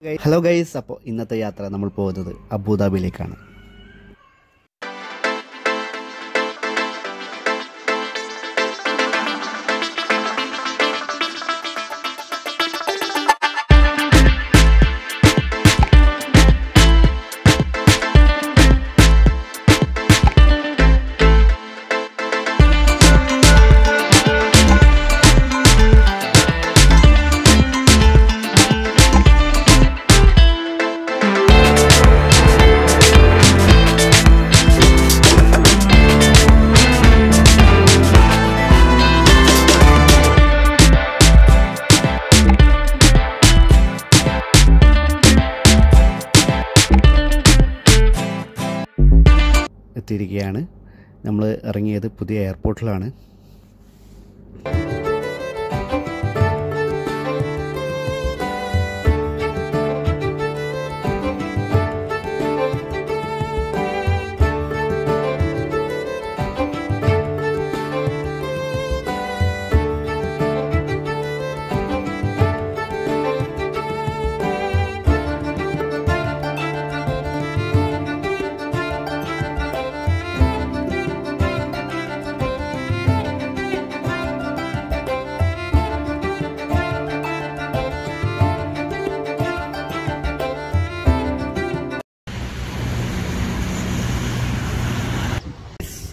Hello guys, അപ്പോൾ ഇന്നത്തെ യാത്ര നമ്മൾ പോകുന്നത് അബുദാബിയിലേക്കാണ്. എത്തിയിരിക്കുകയാണ്. നമ്മൾ ഇറങ്ങിയത് പുതിയ എയർപോർട്ടിലാണ്.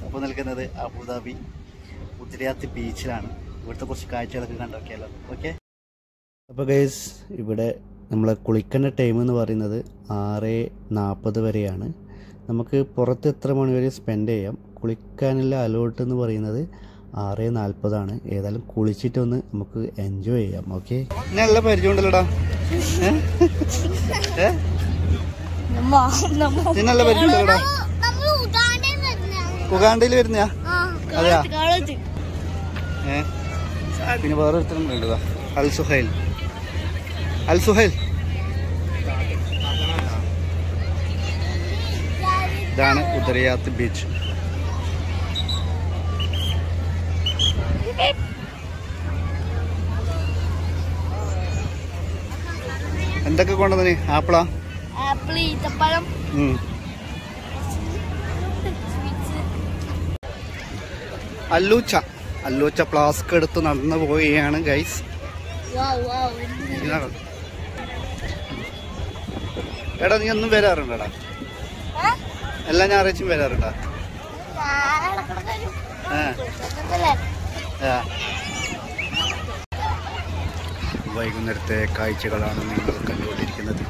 അപ്പോൾ നിൽക്കുന്നത് അബുദാബി ഉദ്രിയാത്ത് ബീച്ചിലാണ്. ഇവിടുത്തെ കുറച്ച് കാഴ്ചകളൊക്കെ കണ്ടോക്കിയാലോ. ഓക്കെ, അപ്പോൾ ഗൈസ്, ഇവിടെ നമ്മൾ കുളിക്കേണ്ട ടൈം എന്ന് പറയുന്നത് 6:40 വരെയാണ്. നമുക്ക് പുറത്ത് എത്ര മണി വരെ സ്പെൻഡ് ചെയ്യാം. കുളിക്കാനുള്ള അലോട്ട് എന്ന് പറയുന്നത് 6:40 ഏതായാലും കുളിച്ചിട്ടൊന്ന് നമുക്ക് എൻജോയ് ചെയ്യാം. ഓക്കെ, നല്ല പരിചയം ഉണ്ടല്ലോടാ. നല്ല പരിചയം ഉണ്ടല്ലോടാ. ഉഗാണ്ടയിൽ വരുന്ന അതെയാ? പിന്നെ വേറെ ഒരുത്തരം വേണ്ടതാ, അൽ സുഹൈൽ. അൽ സുഹൈൽ ഇതാണ് ഉദരിയാത്ത് ബീച്ച്. എന്തൊക്കെ കൊണ്ടുവന്നേ? ആപ്പിളാ? അല്ലൂച്ച ഫ്ലാസ്ക് എടുത്ത് നടന്നു പോവുകയാണ് ഗൈസ്. എടാ, നീ ഒന്നും വരാറുണ്ടോടാ? എല്ലാ ഞായറാഴ്ചയും വരാറുണ്ടാ? വൈകുന്നേരത്തെ കാഴ്ചകളാണ് നിങ്ങൾ കണ്ടുകൊണ്ടിരിക്കുന്നത്.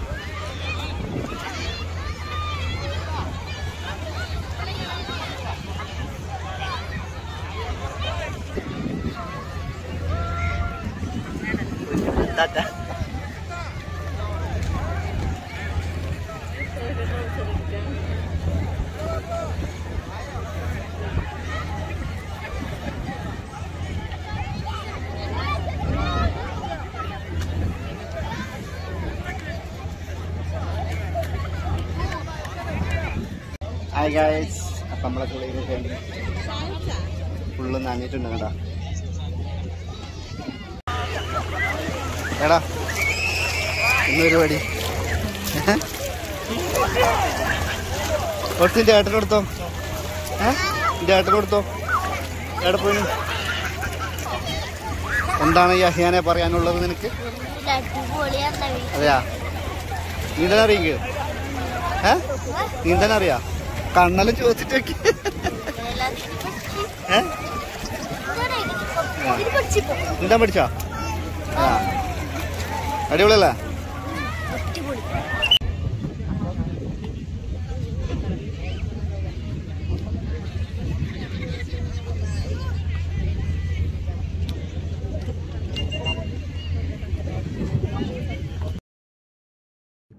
ഹായ് ഗൈസ്, അപ്പം നമ്മളെ കുളിയൊക്കെ കഴിഞ്ഞ് ഫുള്ള് നനഞ്ഞിട്ടുണ്ട് കേട്ടാ. എടാ, ഇന്ന് പരിപാടി കുറച്ചിൻ്റെ ഏട്ടനെടുത്തോ. എൻ്റെ ഏട്ടനെടുത്തോ. എവിടെ പോയി? എന്താണ് ഈ അഹിയാനെ പറയാനുള്ളത് നിനക്ക്? അതെയാ? നീന്തനറിയെങ്കിൽ നീന്തനറിയാ? കണ്ണെല്ലാം ചോദിച്ചിട്ട് നോക്കി. നീന്താൻ പഠിച്ചോ? ആ, അടിപൊളിയല്ലേ?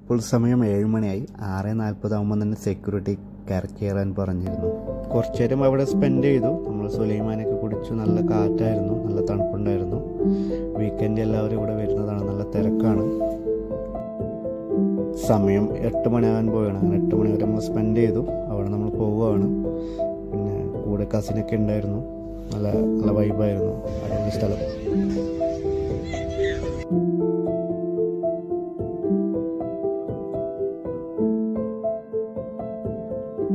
ഇപ്പോൾ സമയം 7 മണിയായി. 6:40 ആകുമ്പോൾ തന്നെ സെക്യൂരിറ്റി കയറാൻ പറഞ്ഞിരുന്നു. കുറച്ചു നേരം അവിടെ സ്പെൻഡ് ചെയ്തു. നമ്മൾ സുലൈമാനൊക്കെ കുടിച്ചു. നല്ല കാറ്റായിരുന്നു, നല്ല തണുപ്പുണ്ടായിരുന്നു. വീക്കെൻഡ് എല്ലാവരും ഇവിടെ വരുന്നതാണ്, നല്ല തിരക്കാണ്. സമയം 8 മണിയാകാൻ പോവുകയാണ്. അങ്ങനെ 8 മണി വരെ നമ്മൾ സ്പെൻഡ് ചെയ്തു. അവിടെ നമ്മൾ പോവുകയാണ്. പിന്നെ കൂടെ കസിനൊക്കെ ഉണ്ടായിരുന്നു. നല്ല നല്ല വൈബായിരുന്നു. അടിപൊളി സ്ഥലം.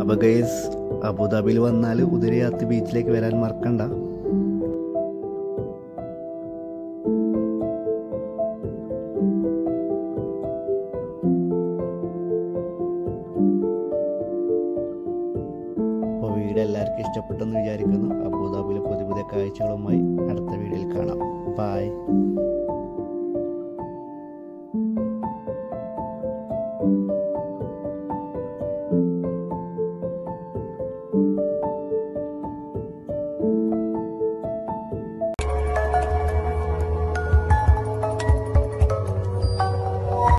അപ്പോൾ ഗൈസ് അബുദാബിയിൽ വന്നാൽ ഉദരയാത്ത് ബീച്ചിലേക്ക് വരാൻ മറക്കണ്ട. അപ്പോൾ വീഡിയോ എല്ലാവർക്കും ഇഷ്ടപ്പെട്ടെന്ന് വിചാരിക്കുന്നു. അബുദാബിയിലെ പുതിയ പുതിയ കാഴ്ചകളുമായി അടുത്ത വീഡിയോയിൽ കാണാം. ബൈ.